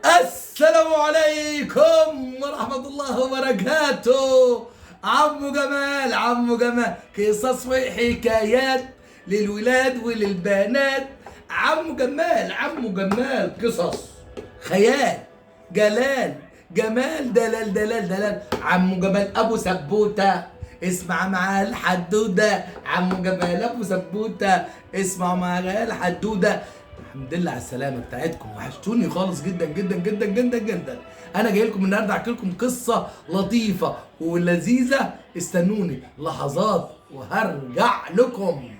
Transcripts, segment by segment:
السلام عليكم ورحمة الله وبركاته. عمو جمال قصص وحكايات للولاد وللبنات. عمو جمال قصص خيال جلال جمال دلال. عمو جمال ابو سبوته، اسمع معاه الحدوده. عمو جمال ابو سبوته، اسمع معاه الحدوده. الحمد لله على السلامة بتاعتكم، وحشتوني خالص جدا جدا جدا جدا جدا. أنا جاي لكم النهارده أحكي لكم قصة لطيفة ولذيذة، استنوني لحظات وهرجع لكم.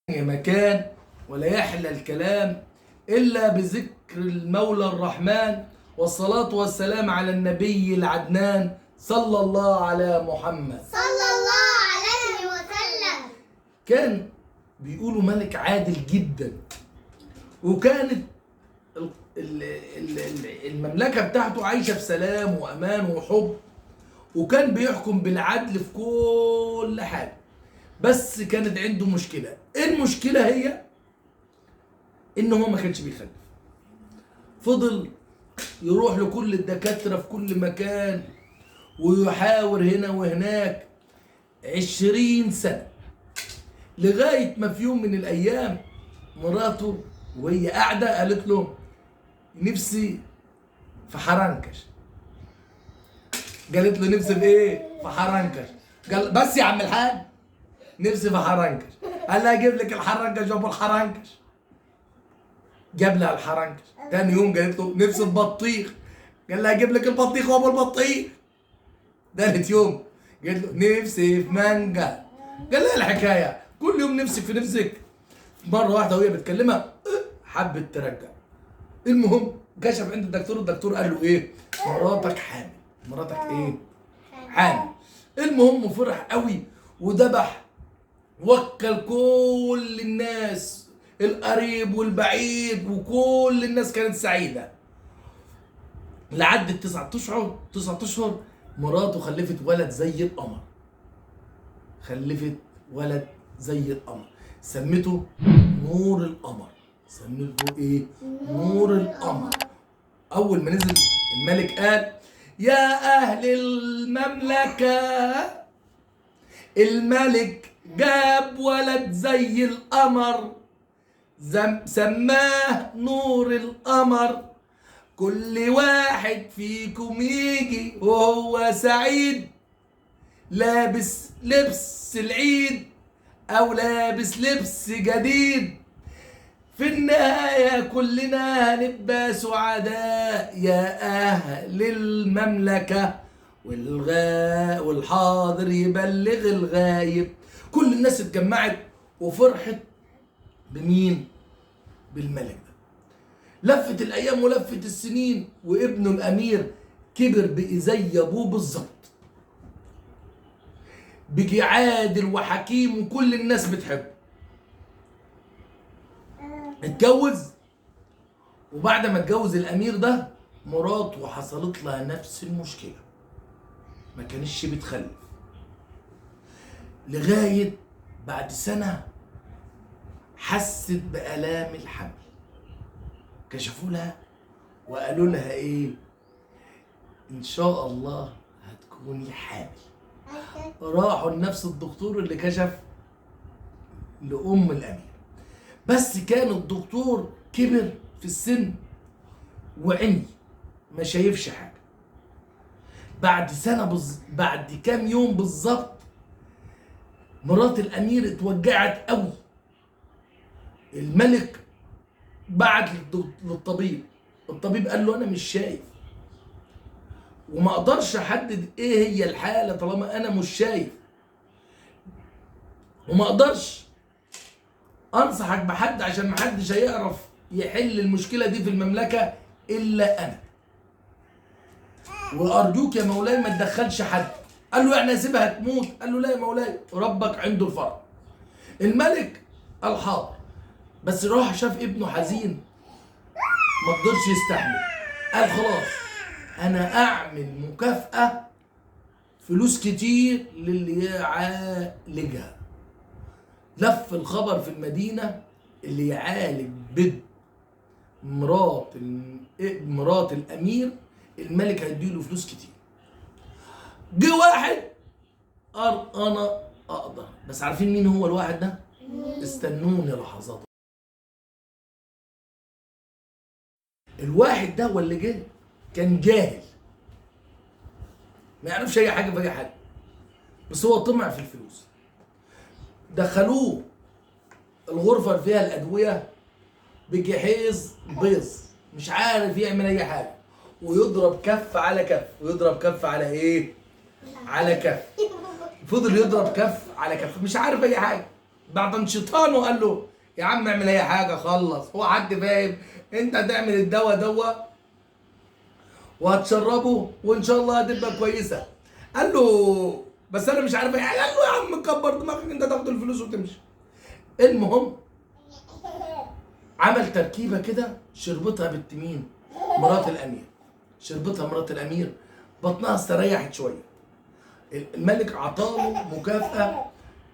يا مكان ولا يحلى الكلام إلا بذكر المولى الرحمن، والصلاة والسلام على النبي العدنان صلى الله على محمد صلى الله عليه وسلم. كان بيقولوا ملك عادل جدا، وكانت المملكة بتاعته عايشة في سلام وأمان وحب، وكان بيحكم بالعدل في كل حاجة. بس كانت عنده مشكلة. المشكلة هي إن هو ما كانش بيخلف. فضل يروح لكل الدكاترة في كل مكان ويحاور هنا وهناك 20 سنة، لغاية ما في يوم من الأيام مراته وهي قاعدة قالت له نفسي في حرنكش. قالت له نفسي في ايه؟ في حرنكش. قال بس يا عم الحاج نفسي في حرنكش. قال لها اجيب لك الحرنكش وابو الحرنكش. جاب لها الحرنكش. تاني يوم قالت له نفسي في بطيخ. قال لها اجيب لك البطيخ وابو البطيخ. تالت يوم قالت له نفسي في مانجا. قال لها الحكايه كل يوم نفسك في نفسك. مره واحده وهي بتكلمها حبت ترجع. المهم كشف عند الدكتور قال له ايه؟ مراتك حامل. مراتك ايه؟ حامل. المهم فرح قوي وذبح، وكل كل الناس القريب والبعيد، وكل الناس كانت سعيده. لعدت 9 اشهر مراته خلفت ولد زي القمر. خلفت ولد زي القمر، سمته نور القمر. سمته ايه؟ نور القمر. اول ما نزل الملك قال يا اهل المملكة، الملك جاب ولد زي القمر، سماه نور القمر. كل واحد فيكم يجي وهو سعيد، لابس لبس العيد او لابس لبس جديد. في النهاية كلنا هنبقى سعداء يا أهل المملكة، والحاضر يبلغ الغايب. كل الناس اتجمعت وفرحت بمين؟ بالملك ده. لفت الأيام ولفت السنين، وابنه الأمير كبر بقي زي أبوه بالظبط. بقي عادل وحكيم وكل الناس بتحبه. اتجوز، وبعد ما اتجوز الامير ده مراته حصلت لها نفس المشكله، ما كانش بتخلف. لغايه بعد سنه حست بآلام الحمل. كشفوا لها وقالوا لها ايه؟ ان شاء الله هتكوني حامل. راحوا لنفس الدكتور اللي كشف لأم الأمير، بس كان الدكتور كبر في السن وعمي ما شايفش حاجة. بعد سنة بعد كام يوم بالظبط مرات الأمير اتوجعت قوي. الملك بعت للطبيب. الطبيب قال له أنا مش شايف وما أقدرش أحدد إيه هي الحالة طالما أنا مش شايف، وما أقدرش انصحك بحد عشان محدش هيعرف يحل المشكله دي في المملكه الا انا، وارجوك يا مولاي ما تدخلش حد. قال له يعني اسيبها تموت؟ قال له لا يا مولاي، ربك عنده الفرج. الملك قال حاضر، بس راح شاف ابنه حزين ما قدرش يستحمل. قال خلاص انا اعمل مكافاه فلوس كتير للي يعالجها. لف الخبر في المدينة اللي يعالج بنت مرات الأمير الملك هيديله فلوس كتير. جه واحد قال أنا أقدر، بس عارفين مين هو الواحد ده؟ استنوني لحظات. الواحد ده واللي جه كان جاهل، ما يعرفش أي حاجة في أي حاجة، بس هو طمع في الفلوس. دخلوه الغرفة اللي فيها الأدوية بجهاز بيض، مش عارف يعمل أي حاجة، ويضرب كف على كف، ويضرب كف على إيه؟ على كف. فضل يضرب كف على كف، مش عارف أي حاجة. بعد شيطانه قال له يا عم اعمل أي حاجة، خلص. هو حد فاهم؟ أنت هتعمل الدواء وهتشربه وإن شاء الله هتبقى كويسة. قال له بس أنا مش عارف أي حاجة. قال له يا عم كبر دماغك، أنت تاخد الفلوس وتمشي. المهم عمل تركيبه كده، شربتها بنت مين؟ مرات الامير. شربتها مرات الامير، بطنها استريحت شويه. الملك عطاله مكافاه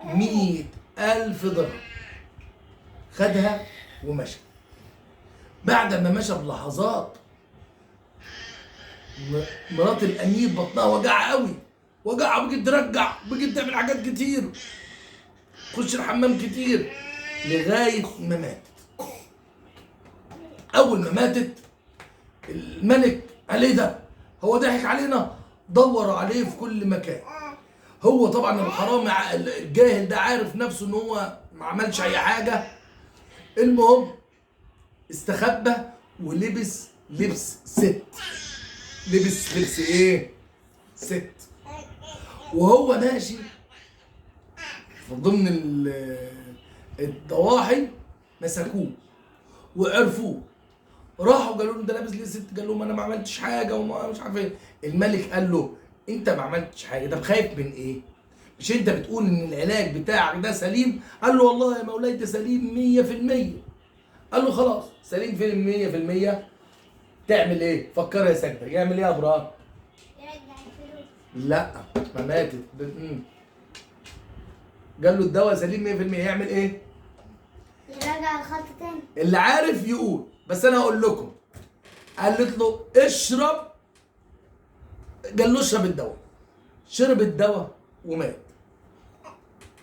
100,000 درهم. خدها ومشى. بعد ما مشى بلحظات مرات الامير بطنها وجعها قوي، وجعها، بقت ترجع، بقت تعمل حاجات كتير، تخش الحمام كتير، لغايه ما ماتت. اول ما ماتت الملك قال ايه ده؟ هو ضحك علينا؟ دور عليه في كل مكان. هو طبعا الحرامي الجاهل ده عارف نفسه ان هو ما عملش اي حاجه. المهم استخبى ولبس لبس ست. لبس لبس ايه؟ ست. وهو ماشي في ضمن الضواحي مسكوه وعرفوه، راحوا قالوا له ده لابس ليه ست؟ قال لهم انا ما عملتش حاجه وما مش عارف ايه. الملك قال له انت ما عملتش حاجه، طب خايف من ايه؟ مش انت بتقول ان العلاج بتاعك ده سليم؟ قال له والله يا مولاي ده سليم 100%. قال له خلاص سليم فين 100%؟ تعمل ايه؟ فكر يا سجدة، يعمل ايه يا ابراهيم؟ يرجع الفلوس. لا ما ماتت. قال له الدواء سليم 100%، يعمل ايه؟ يرجع الخط تاني. اللي عارف يقول، بس انا هقول لكم. قالت له اشرب، قال له اشرب الدواء. شرب الدواء ومات.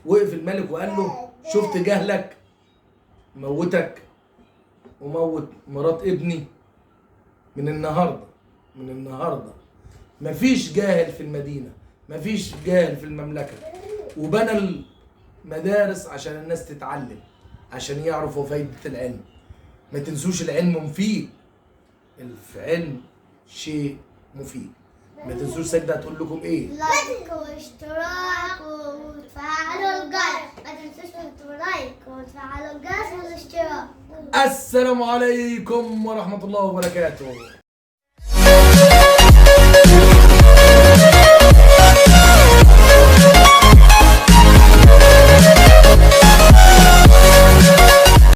وقف الملك وقال له شفت جهلك؟ موتك وموت مرات ابني. من النهارده مفيش جاهل في المدينه، مفيش جاهل في المملكه. وبنى المدارس عشان الناس تتعلم، عشان يعرفوا فايده العلم. ما تنسوش العلم مفيد، العلم شيء مفيد. ما تنسوش سجدة هتقول لكم ايه؟ لايك واشتراك وتفعلوا الجرس. ما تنسوش تحطوا لايك وتفعلوا الجرس والاشتراك. السلام عليكم ورحمة الله وبركاته.